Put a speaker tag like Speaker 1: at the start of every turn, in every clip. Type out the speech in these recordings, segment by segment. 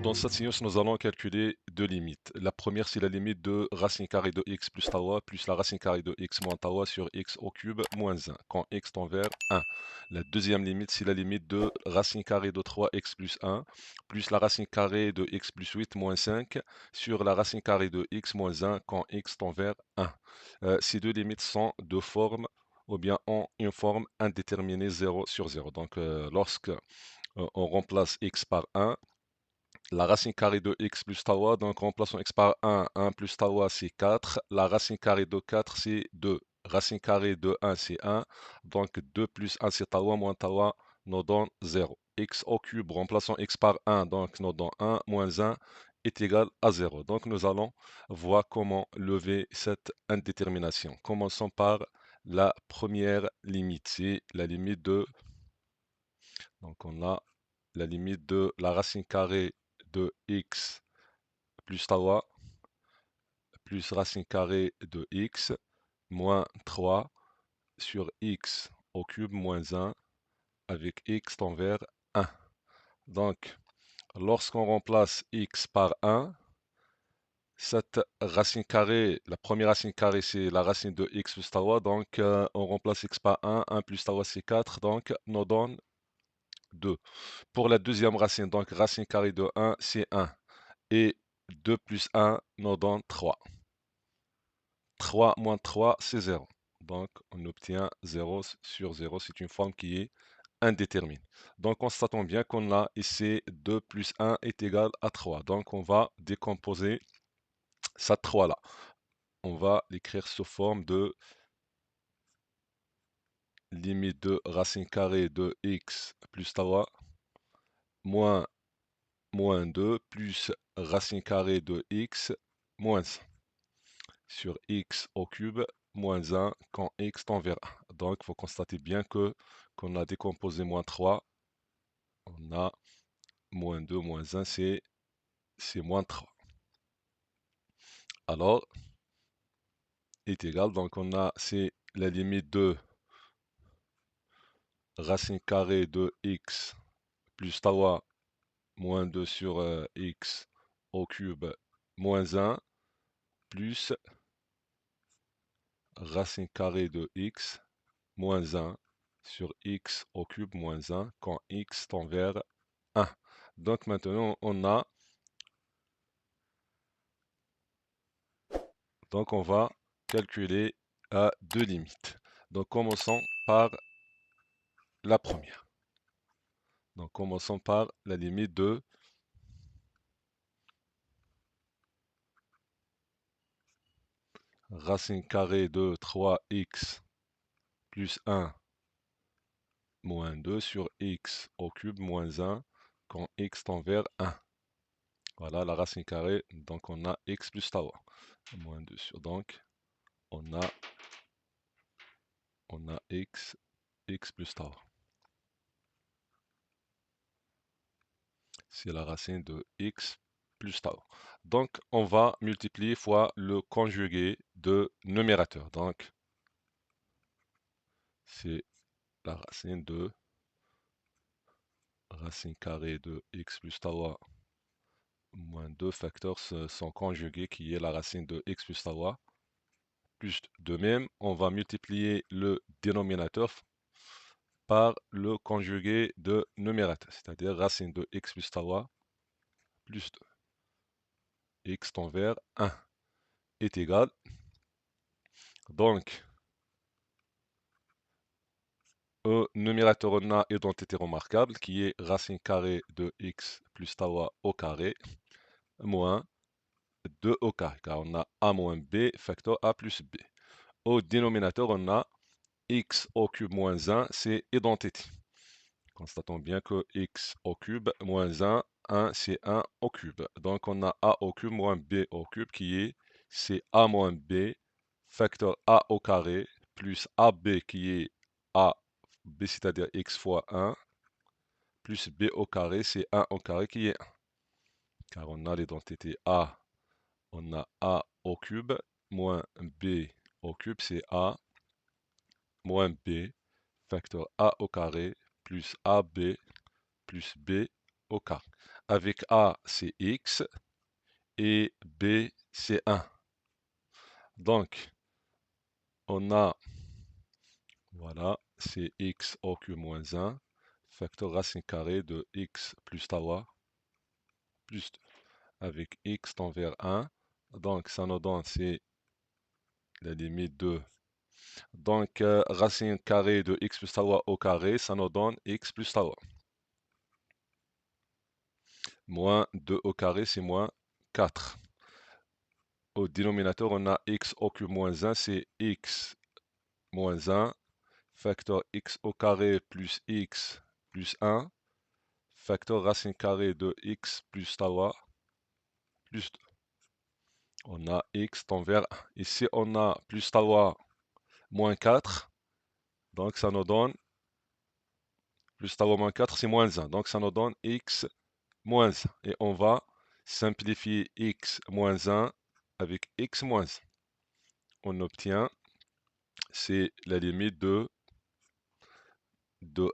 Speaker 1: Dans cette séance, nous allons calculer deux limites. La première, c'est la limite de racine carrée de x plus tawa plus la racine carrée de x moins tawa sur x au cube moins 1, quand x tend vers 1. La deuxième limite, c'est la limite de racine carrée de 3x plus 1 plus la racine carrée de x plus 8 moins 5 sur la racine carrée de x moins 1 quand x tend vers 1. Ces deux limites sont de forme ou bien ont une forme indéterminée 0 sur 0. Donc, lorsque on remplace x par 1, la racine carrée de x plus tawa, donc remplaçons x par 1 plus tawa c'est 4, la racine carrée de 4 c'est 2, racine carrée de 1 c'est 1, donc 2 plus 1 c'est tawa, moins tawa nous donne 0. X au cube, remplaçons x par 1, donc nous donne 1, moins 1 est égal à 0. Donc nous allons voir comment lever cette indétermination. Commençons par la première limite, c'est la limite de, donc on a la limite de la racine carrée de x plus tawa plus racine carrée de x moins 3 sur x au cube moins 1 avec x tend vers 1. Donc, lorsqu'on remplace x par 1, cette racine carrée, la première racine carrée, c'est la racine de x plus tawa, donc on remplace x par 1 plus tawa c'est 4, donc nous donne 2. Pour la deuxième racine, donc racine carrée de 1, c'est 1. Et 2 plus 1 nous donne 3. 3 moins 3, c'est 0. Donc, on obtient 0 sur 0. C'est une forme qui est indéterminée. Donc, constatons bien qu'on a ici 2 plus 1 est égal à 3. Donc, on va décomposer ça 3-là. On va l'écrire sous forme de limite de racine carrée de x plus tawa moins 2 plus racine carrée de x moins 1 sur x au cube moins 1 quand x tend vers 1. Donc, il faut constater bien que qu'on a décomposé moins 3, on a moins 2 moins 1, c'est moins 3. Alors, est égal, donc on a, c'est la limite de racine carrée de x plus tawa moins 2 sur x au cube moins 1 plus racine carrée de x moins 1 sur x au cube moins 1 quand x tend vers 1. Donc maintenant, donc on va calculer à deux limites. Donc commençons par la première. Donc commençons par la limite de racine carrée de 3x plus 1 moins 2 sur x au cube moins 1 quand x tend vers 1. Voilà la racine carrée, donc on a x plus tawa. Moins 2 sur, donc on a x plus tawa. C'est la racine de x plus tau. Donc, on va multiplier fois le conjugué de numérateur. Donc, c'est la racine de racine carrée de x plus tawa moins 2 facteurs sont conjugués qui est la racine de x plus tawa. Plus de même, on va multiplier le dénominateur par le conjugué de numérateur, c'est-à-dire racine de x plus tawa plus 2. X tend vers 1 est égal. Donc, au numérateur, on a identité remarquable qui est racine carrée de x plus tawa au carré moins 2 au carré, car on a a moins b facteur a plus b. Au dénominateur, on a x au cube moins 1, c'est identité. Constatons bien que x au cube moins 1 c'est 1 au cube. Donc on a a au cube moins b au cube qui est c'est a moins b facteur a au carré plus ab qui est a b c'est-à-dire x fois 1 plus b au carré c'est 1 au carré qui est 1. Car on a l'identité a, on a a au cube moins b au cube c'est a moins b facteur a au carré plus ab plus b au carré. Avec A, c'est x et B, c'est 1. Donc, on a, voilà, c'est x au cube moins 1, facteur racine carrée de x plus tau plus 2, avec x tend vers 1. Donc, ça nous donne, c'est la limite de... Donc, racine carrée de x plus tau au carré, ça nous donne x plus tau. Moins 2 au carré, c'est moins 4. Au dénominateur, on a x au cube moins 1, c'est x moins 1, facteur x au carré plus x plus 1, facteur racine carrée de x plus tau plus 2. On a x tend vers 1. Ici, on a plus tau moins 4, donc ça nous donne, plus tau moins 4, c'est moins 1, donc ça nous donne x moins 1. Et on va simplifier x moins 1 avec x moins 1. On obtient, c'est la limite de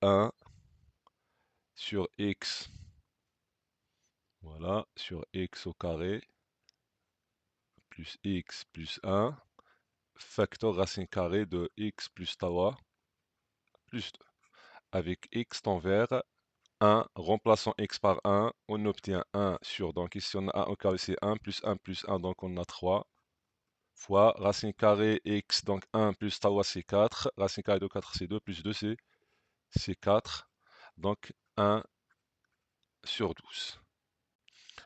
Speaker 1: 1 sur x, voilà, sur x au carré, plus x plus 1, facteur racine carrée de x plus tau plus 2. Avec x tend vers 1, remplaçant x par 1, on obtient 1 sur, donc ici on a 1 au carré, c'est 1 plus 1 plus 1, donc on a 3, fois racine carrée x, donc 1 plus tau c'est 4, racine carrée de 4 c'est 2, plus 2 c'est 4, donc 1 sur 12.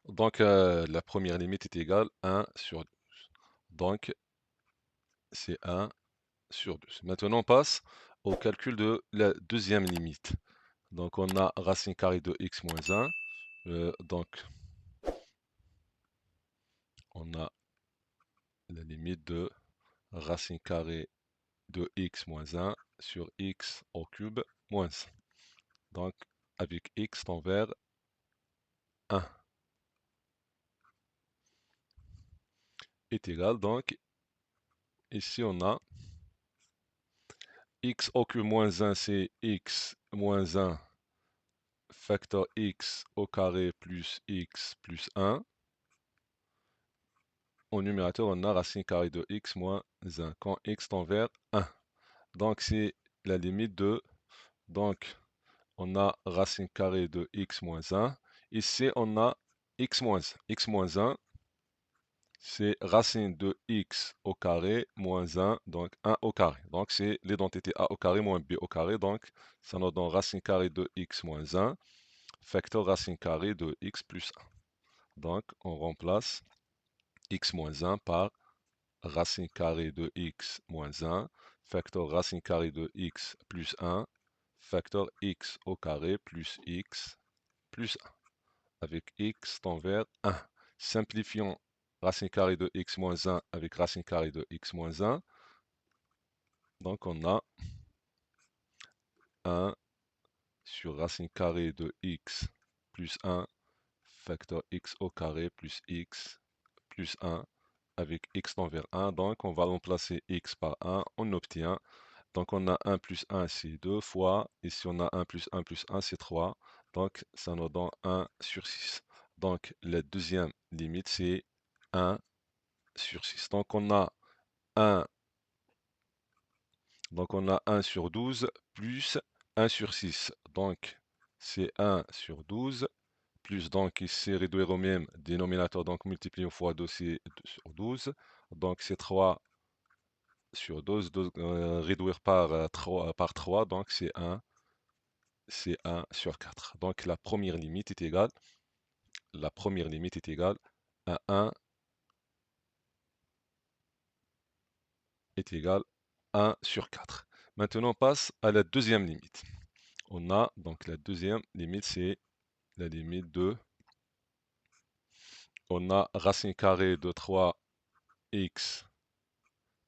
Speaker 1: Donc la première limite est égale à 1 sur 12. Donc c'est 1 sur 12. Maintenant on passe au calcul de la deuxième limite. Donc on a racine carrée de x moins 1. Donc on a la limite de racine carrée de x moins 1 sur x au cube moins 1. Donc avec x tend vers 1 est égal. Donc ici on a x au cube moins 1, c'est x moins 1 facteur x au carré plus x plus 1. Au numérateur, on a racine carrée de x moins 1 quand x tend vers 1. Donc c'est la limite de... Donc on a racine carrée de x moins 1. Ici on a x moins 1. X moins 1, c'est racine de x au carré moins 1, donc 1 au carré. Donc c'est l'identité a au carré moins b au carré. Donc ça nous donne racine carrée de x moins 1, facteur racine carrée de x plus 1. Donc on remplace x moins 1 par racine carrée de x moins 1, facteur racine carrée de x plus 1, facteur x au carré plus x plus 1, avec x tend vers 1. Simplifions racine carrée de x moins 1 avec racine carrée de x moins 1. Donc on a 1 sur racine carrée de x plus 1, facteur x au carré plus x plus 1, avec x tend vers 1. Donc on va remplacer x par 1, on obtient. Donc on a 1 plus 1, c'est 2 fois. Ici on a 1 plus 1 plus 1, c'est 3. Donc ça nous donne 1 sur 6. Donc la deuxième limite, c'est 1 sur 6. Donc on a 1, donc on a 1 sur 12 plus 1 sur 6. Donc c'est 1 sur 12 plus, donc ici réduire au même dénominateur, donc multiplier fois 2, c'est 2 sur 12. Donc c'est 3 sur 12, réduire par 3, donc c'est 1 sur 4. Donc la première limite est égale à 1 est égal à 1 sur 4. Maintenant on passe à la deuxième limite. On a donc la deuxième limite, c'est la limite de, on a racine carrée de 3x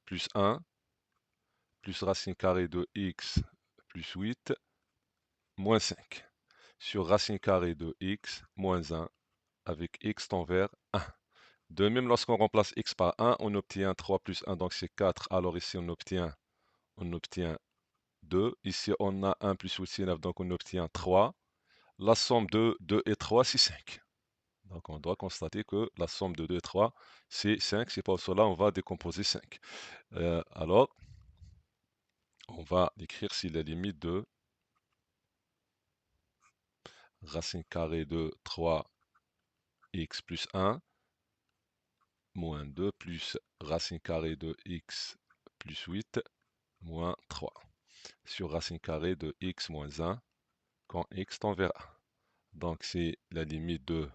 Speaker 1: plus 1 plus racine carrée de x plus 8 moins 5 sur racine carrée de x moins 1 avec x tend vers 1. De même, lorsqu'on remplace x par 1, on obtient 3 plus 1, donc c'est 4. Alors ici, on obtient 2. Ici, on a 1 plus 8, c'est 9, donc on obtient 3. La somme de 2 et 3, c'est 5. Donc on doit constater que la somme de 2 et 3, c'est 5. C'est pour cela on va décomposer 5. Alors, on va écrire si la limite de racine carrée de 3x plus 1 moins 2 plus racine carrée de x plus 8 moins 3 sur racine carrée de x moins 1 quand x tend vers 1. Donc c'est la limite de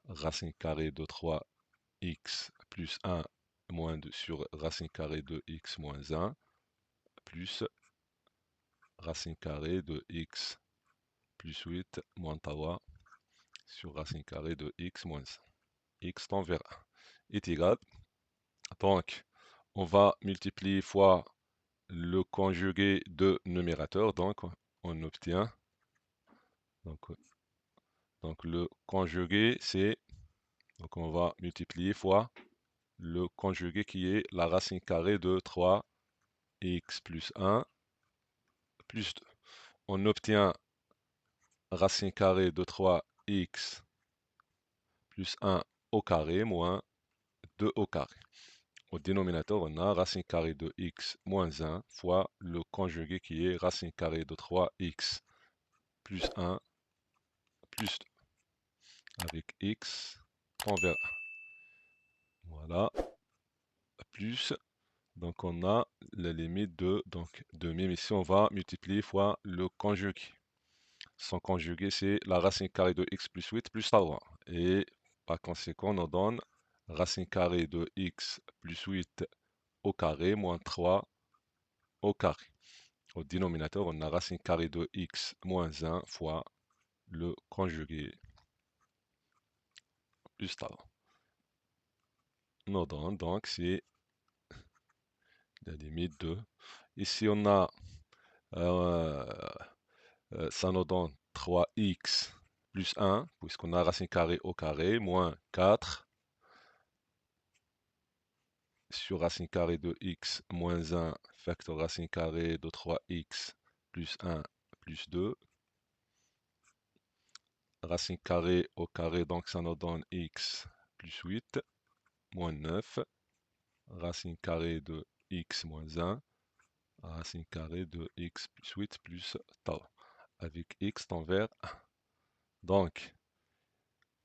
Speaker 1: racine carrée de 3x plus 1 moins 2 sur racine carrée de x moins 1 plus racine carrée de x plus 8 moins 3 sur racine carrée de x moins 1. X tend vers 1 est égal. Donc, on va multiplier fois le conjugué de numérateur. Donc, on obtient. Donc le conjugué, c'est. Donc, on va multiplier fois le conjugué qui est la racine carrée de 3x plus 1 plus 2. On obtient racine carrée de 3x plus 1 au carré moins 2 au carré. Au dénominateur, on a racine carrée de x moins 1 fois le conjugué qui est racine carrée de 3x plus 1 plus 2 avec x tend vers 1. Voilà, plus, donc on a la limite de même ici, on va multiplier fois le conjugué. Son conjugué, c'est la racine carrée de x plus 8 plus 3. Et par conséquent, on nous donne racine carrée de x plus 8 au carré moins 3 au carré. Au dénominateur, on a racine carrée de x moins 1 fois le conjugué plus 3. On nous donne donc c'est la limite de. Ici, on a euh, ça nous donne 3x plus 1, puisqu'on a racine carrée au carré, moins 4 sur racine carrée de x moins 1, facteur racine carrée de 3x plus 1 plus 2. Racine carrée au carré, donc ça nous donne x plus 8, moins 9. Racine carrée de x moins 1, racine carrée de x plus 8 plus tau, avec x tend vers 1. Donc,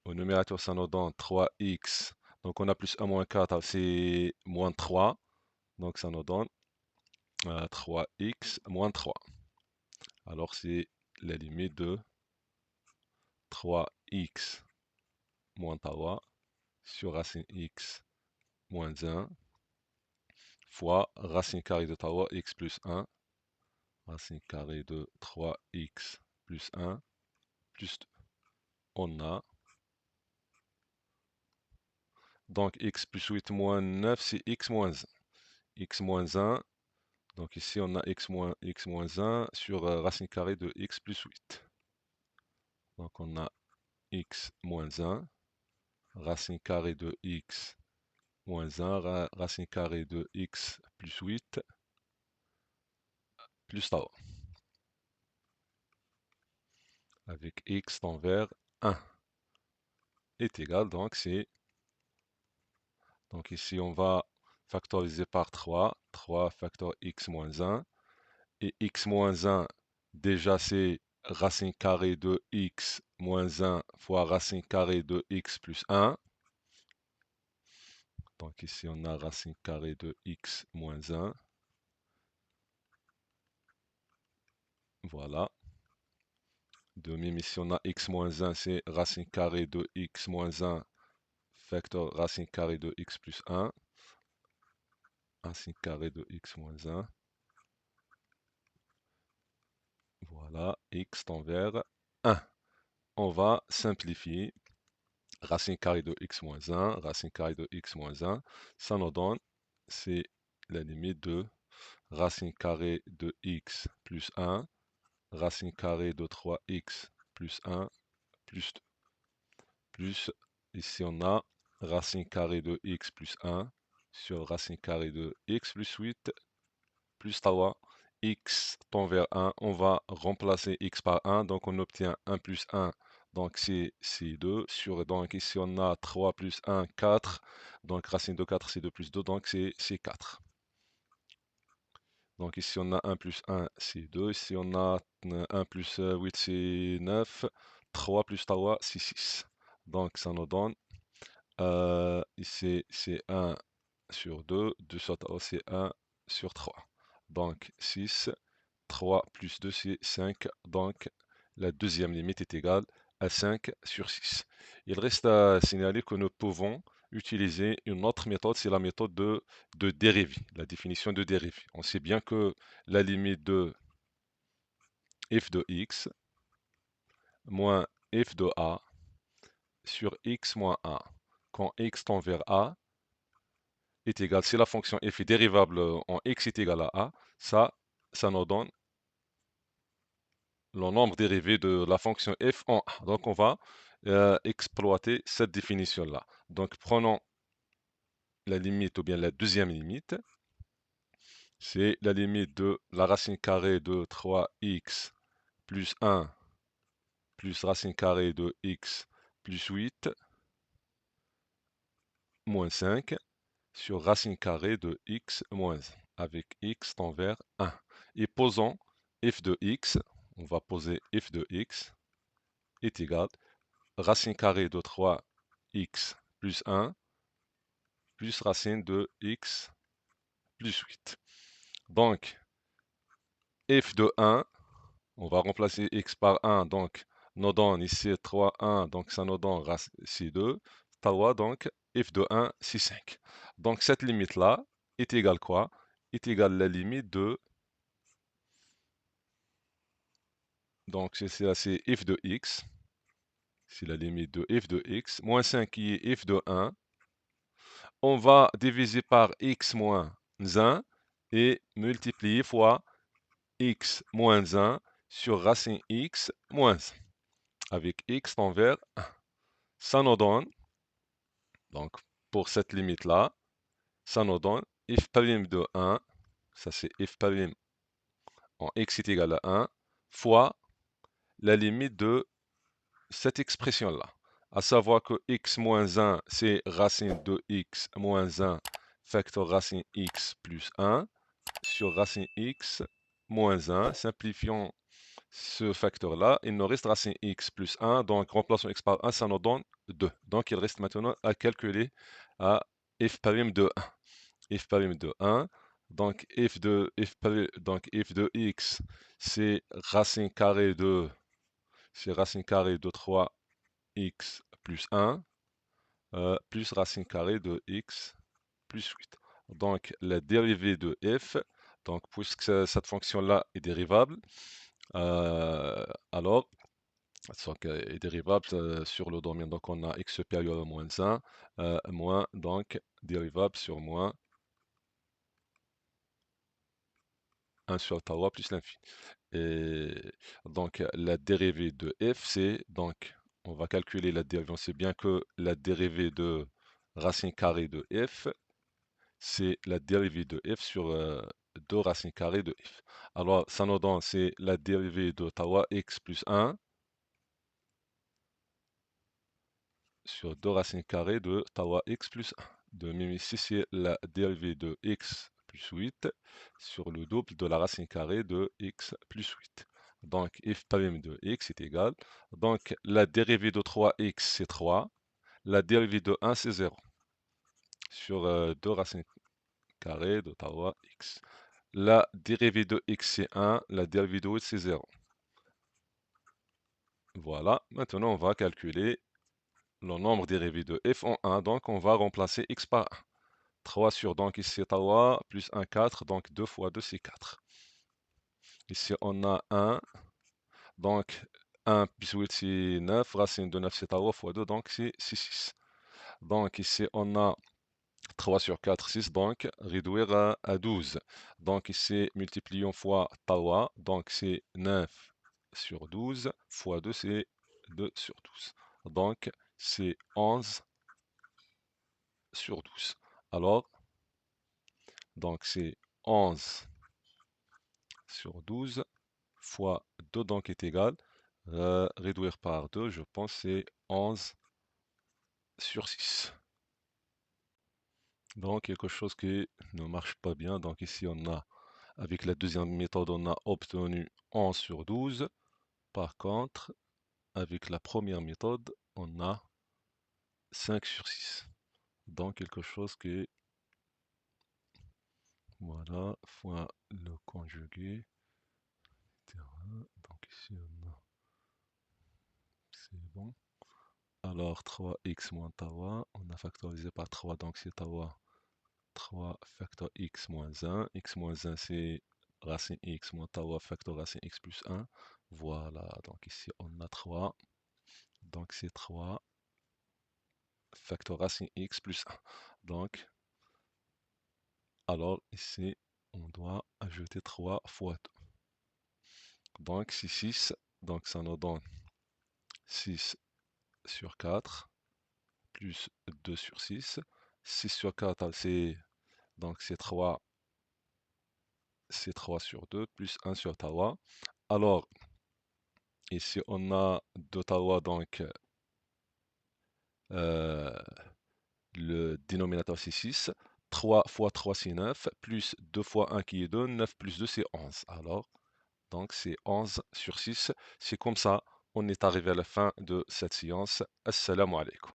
Speaker 1: au numérateur, ça nous donne 3x. Donc, on a plus 1 moins 4, c'est moins 3. Donc, ça nous donne 3x moins 3. Alors, c'est la limite de 3x moins 3 sur racine x moins 1 fois racine carrée de 3 x plus 1. Racine carrée de 3x plus 1 plus 2. On a donc x plus 8 moins 9, c'est x moins 1. X moins 1. Donc ici, on a x moins 1 sur racine carrée de x plus 8. Donc on a x moins 1, racine carrée de x moins 1, racine carrée de x plus 8, plus tau. Avec x tend vers 1 est égal, donc c'est. Donc ici, on va factoriser par 3. 3 facteur x moins 1. Et x moins 1, déjà c'est racine carrée de x moins 1 fois racine carrée de x plus 1. Donc ici on a racine carrée de x moins 1. Voilà. De même ici on a x moins 1, c'est racine carrée de x moins 1 facteur racine carrée de x plus 1. Racine carrée de x moins 1. Voilà, x tend vers 1. On va simplifier. Racine carrée de x moins 1, racine carrée de x moins 1, ça nous donne, c'est la limite de racine carrée de x plus 1, racine carrée de 3x plus 1 plus 2. Plus, ici on a racine carrée de x plus 1 sur racine carrée de x plus 8 plus 3 x tend vers 1, on va remplacer x par 1, donc on obtient 1 plus 1, donc c'est 2, donc ici on a 3 plus 1, 4, donc racine de 4 c'est 2 plus 2, donc c'est 4. Donc ici on a 1 plus 1 c'est 2, ici on a 1 plus 8 c'est 9, 3 plus 3 c'est 6. Donc ça nous donne, ici c'est 1 sur 2, 2 sur 3 c'est 1 sur 3. Donc 6, 3 plus 2 c'est 5, donc la deuxième limite est égale à 5 sur 6. Il reste à signaler que nous pouvons utiliser une autre méthode, c'est la méthode de dérivé, la définition de dérivé. On sait bien que la limite de f de x moins f de a sur x moins a, quand x tend vers a, est égal, si la fonction f est dérivable en x est égal à a, ça nous donne le nombre dérivé de la fonction f en a. Donc on va exploiter cette définition-là. Donc prenons la limite ou bien la deuxième limite. C'est la limite de la racine carrée de 3x plus 1 plus racine carrée de x plus 8 moins 5 sur racine carrée de x moins 1 avec x tend vers 1. Et posons f de x, on va poser f de x est égal racine carrée de 3x plus 1 plus racine de x plus 8. Donc, f de 1, on va remplacer x par 1, donc nous donne ici 3, 1, donc ça nous donne c'est 2, 3, donc f de 1, c'est 5. Donc cette limite-là est égale quoi? Est égale la limite de, donc c'est f de x, c'est la limite de f de x, moins 5 qui est f de 1, on va diviser par x moins 1 et multiplier fois x moins 1 sur racine x moins 1 avec x tend vers 1. Ça nous donne, donc pour cette limite-là, ça nous donne f' de 1, ça c'est f' en x est égal à 1, fois la limite de cette expression-là. À savoir que x moins 1, c'est racine de x moins 1 facteur racine x plus 1 sur racine x moins 1. Simplifions ce facteur-là. Il nous reste racine x plus 1. Donc, remplaçons x par 1, ça nous donne 2. Donc, il reste maintenant à calculer à f' de 1. f' de 1. Donc, f de x, c'est racine carrée de, c'est racine carrée de 3x plus 1 plus racine carrée de x plus 8. Donc la dérivée de f, donc puisque cette fonction-là est dérivable, alors donc, est dérivable sur le domaine. Donc on a x supérieur à moins 1, moins donc dérivable sur moins 1 sur tau plus l'infini. Et donc la dérivée de f, c'est donc on va calculer la dérivée. On sait bien que la dérivée de racine carrée de f, c'est la dérivée de f sur 2 racines carrées de f. Alors, ça nous donne, c'est la dérivée de tau x plus 1 sur 2 racines carrées de tau x plus 1. De même ici, c'est la dérivée de x plus 8 sur le double de la racine carrée de x plus 8. Donc, f' de x est égal. Donc, la dérivée de 3x, c'est 3. La dérivée de 1, c'est 0 sur 2 racines carrées de tau x. La dérivée de x c'est 1, la dérivée de y c'est 0. Voilà, maintenant on va calculer le nombre dérivé de f en 1, donc on va remplacer x par 1. 3 sur, donc ici 3 plus 1, 4, donc 2 fois 2 c'est 4. Ici on a 1, donc 1 plus 8 c'est 9, racine de 9 c'est 3 fois 2, donc c'est 6. Donc ici on a 3 sur 4, 6, donc réduire à 12. Donc ici, multiplions fois tau, donc c'est 9 sur 12, fois 2, c'est 2 sur 12. Donc c'est 11 sur 12. Alors, donc c'est 11 sur 12 fois 2 donc est égal, réduire par 2, je pense c'est 11 sur 6. Donc quelque chose qui ne marche pas bien. Donc ici on a, avec la deuxième méthode, on a obtenu 11 sur 12. Par contre, avec la première méthode, on a 5 sur 6. Donc quelque chose qui, voilà, fois le conjugué. Donc ici on a, c'est bon. Alors 3x moins tawa, on a factorisé par 3, donc c'est tawa 3 facteur x moins 1. X moins 1 c'est racine x moins tawa facteur racine x plus 1. Voilà, donc ici on a 3. Donc c'est 3 facteur racine x plus 1. Donc, alors ici on doit ajouter 3 fois 2. Donc c'est 6. Donc ça nous donne 6 sur 4 plus 2 sur 6. 6 sur 4, c'est donc c'est 3 sur 2 plus 1 sur tawa. Alors, ici on a 2 tawa, donc le dénominateur c'est 6. 3 fois 3 c'est 9, plus 2 fois 1 qui est 2, 9 plus 2 c'est 11. Alors, donc c'est 11 sur 6. C'est comme ça, on est arrivé à la fin de cette séance. Assalamu alaikum.